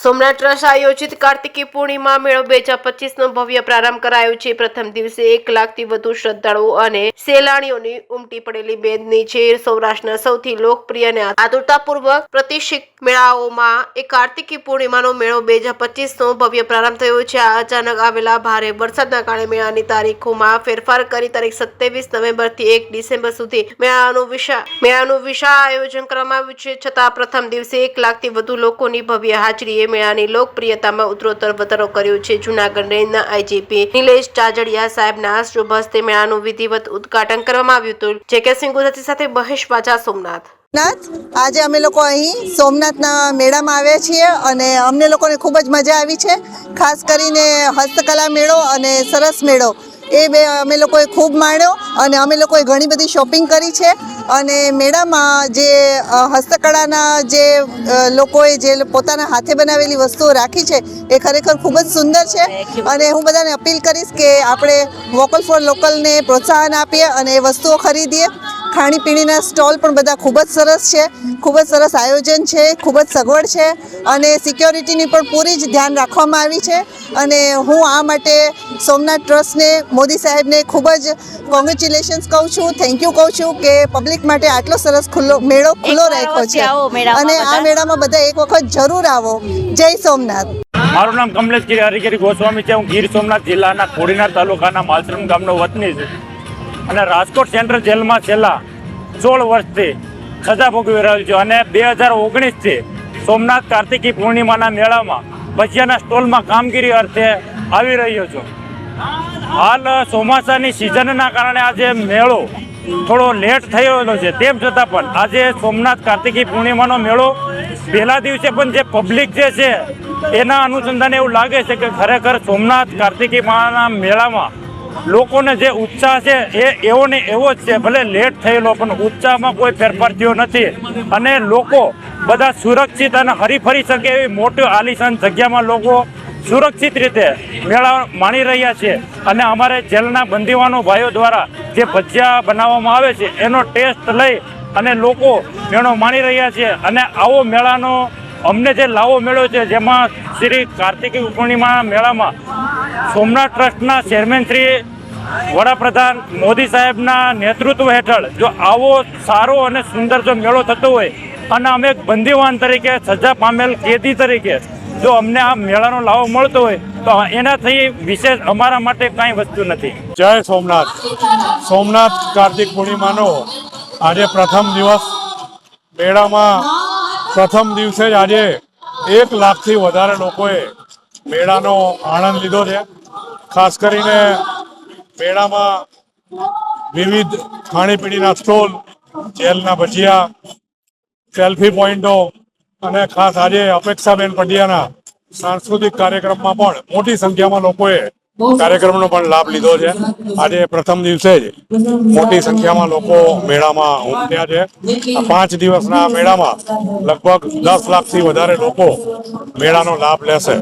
Somnath trust આયોજિત કાર્તિકી પૂર્ણિમા મેળો 2025નો ભવ્ય પ્રારંભ કરાયો છે। પ્રથમ દિવસે 1 લાખથી વધુ શ્રદ્ધાળુઓ અને સહેલાણીઓની ઉમટી પડેલી બેંડની છે। સૌરાષ્ટ્રના સૌથી લોકપ્રિય અને આતુરતાપૂર્વક પ્રતિષ્ઠિત મેળાઓમાં એક કાર્તિકી પૂર્ણિમાનો મેળો 2025નો ભવ્ય પ્રારંભ થયો છે। આ અચાનક આવેલા ભારે વરસાદના કારણે મેળાની તારીખોમાં ફેરફાર કરી તારીખ 27 નવેમ્બરથી 1 ડિસેમ્બર સુધી મેળાનું વિશાળ આયોજન કરવામાં આવ્યું છે। છતાં પ્રથમ દિવસે 1 લાખથી વધુ લોકોની ભવ્ય હાજરીએ મેળાની લોકપ્રિયતામાં ઉત્તરોત્તર વધારો કર્યો છે। જૂનાગઢ રેન્જના આઈજીપી નિલેશ ચાજડિયા સાહેબના શુભ હસ્તે મેળાનું વિધિવત ઉદ્ઘાટન કરવામાં આવ્યું હતું। જે.કે. સિંહ ગુજરાતી સાથે મહેશ વાજા, સોમનાથ। આજે અમે લોકો અહીં સોમનાથના મેળામાં આવ્યા છીએ અને અમને લોકોને ખૂબ જ મજા આવી છે। ખાસ કરીને હસ્તકલા મેળો અને સરસ મેળો એ બે અમે લોકોએ ખૂબ માણ્યો અને અમે લોકોએ ઘણી બધી શોપિંગ કરી છે। અને મેળામાં જે હસ્તકળાના જે લોકોએ જે પોતાના હાથે બનાવેલી વસ્તુઓ રાખી છે એ ખરેખર ખૂબ જ સુંદર છે। અને હું બધાને અપીલ કરીશ કે આપણે વોકલ ફોર લોકલને પ્રોત્સાહન આપીએ અને એ વસ્તુઓ ખરીદીએ। ખાણીપીણીના સ્ટોલ પણ બધા ખૂબ જ સરસ છે, ખૂબ જ સરસ આયોજન છે, ખૂબ જ સગવડ છે અને સિક્યોરિટીની પણ પૂરી જ ધ્યાન રાખવામાં આવી છે। અને હું આ માટે સોમનાથ ટ્રસ્ટને, મોદી સાહેબને ખૂબ જ કોંગ્રેચ્યુલેશન્સ કહું છું, થેન્ક યુ કહું છું કે પબ્લિક માટે આટલો સરસ મેળો ખુલ્લો રાખ્યો છે અને આ મેળામાં બધા એક વખત જરૂર આવો। જય સોમનાથ। મારું નામ કમલેશ હરિગીરી ગોસ્વામી છે। હું ગીર સોમનાથ જિલ્લાના કોડીનાર તાલુકાના માલશ્રમ ગામનો વતની છું અને રાજકોટ સેન્ટ્રલ જેલમાં છેલ્લા 16 વર્ષથી સજા ભોગવી રહ્યો છું અને 2019થી સોમનાથ કાર્તિકી પૂર્ણિમાના મેળામાં ભજીયાના સ્ટોલમાં કામગીરી અર્થે આવી રહ્યો છું। હાલ ચોમાસાની સિઝનના કારણે આજે મેળો થોડો લેટ થયેલો છે, તેમ છતાં પણ આજે સોમનાથ કાર્તિકી પૂર્ણિમાનો મેળો પહેલા દિવસે પણ જે પબ્લિક જે છે એના અનુસંધાને એવું લાગે છે કે ખરેખર સોમનાથ કાર્તિકી માના મેળામાં લોકોને જે ઉત્સાહ છે એ એવો ને એવો જ છે। ભલે લેટ થયેલો પણ ઉત્સાહમાં કોઈ ફેરફાર થયો નથી અને લોકો બધા સુરક્ષિત અને હરીફરી શકે એવી મોટી આલીશાન જગ્યામાં લોકો સુરક્ષિત રીતે મેળા માણી રહ્યા છે। અને અમારે જેલના બંદીવાનો ભાઈઓ દ્વારા જે ભજીયા બનાવવામાં આવે છે એનો ટેસ્ટ લઈ અને લોકો મેળો માણી રહ્યા છે। અને આવો મેળાનો અમને જે લાવો મેળો છે જેમાં શ્રી કાર્તિકી પૂર્ણિમા મેળામાં સોમનાથ ટ્રસ્ટના ચેરમેન શ્રી વડાપ્રધાન મોદી સાહેબના નેતૃત્વ હેઠળ જો આવો સારો અને સુંદર જો મેળો થતો હોય અને અમે એક બંદીવાન તરીકે સજા પામેલ કેદી તરીકે જો અમને આ મેળાનો લાવો મળતો હોય તો એનાથી વિશેષ અમારા માટે કાંઈ વસ્તુ નથી। જય સોમનાથ। સોમનાથ કાર્તિક પૂર્ણિમાનો આજે પ્રથમ દિવસ, મેળામાં પ્રથમ દિવસે જ આજે 1 લાખથી વધારે લોકોએ મેળાનો આનંદ લીધો છે। ખાસ કરીને મેળામાં વિવિધ ખાણીપીણીના સ્ટોલ, જેલના ભજીયા, સેલ્ફી પોઈન્ટો અને ખાસ આજે અપેક્ષાબેન પટિયાના સાંસ્કૃતિક કાર્યક્રમમાં પણ મોટી સંખ્યામાં લોકોએ કાર્યક્રમનો પણ લાભ લીધો છે। આજે પ્રથમ દિવસે જ મોટી સંખ્યામાં લોકો મેળામાં ઉમટ્યા છે। આ 5 દિવસના મેળામાં લગભગ 10 લાખથી વધારે લોકો મેળાનો લાભ લેશે।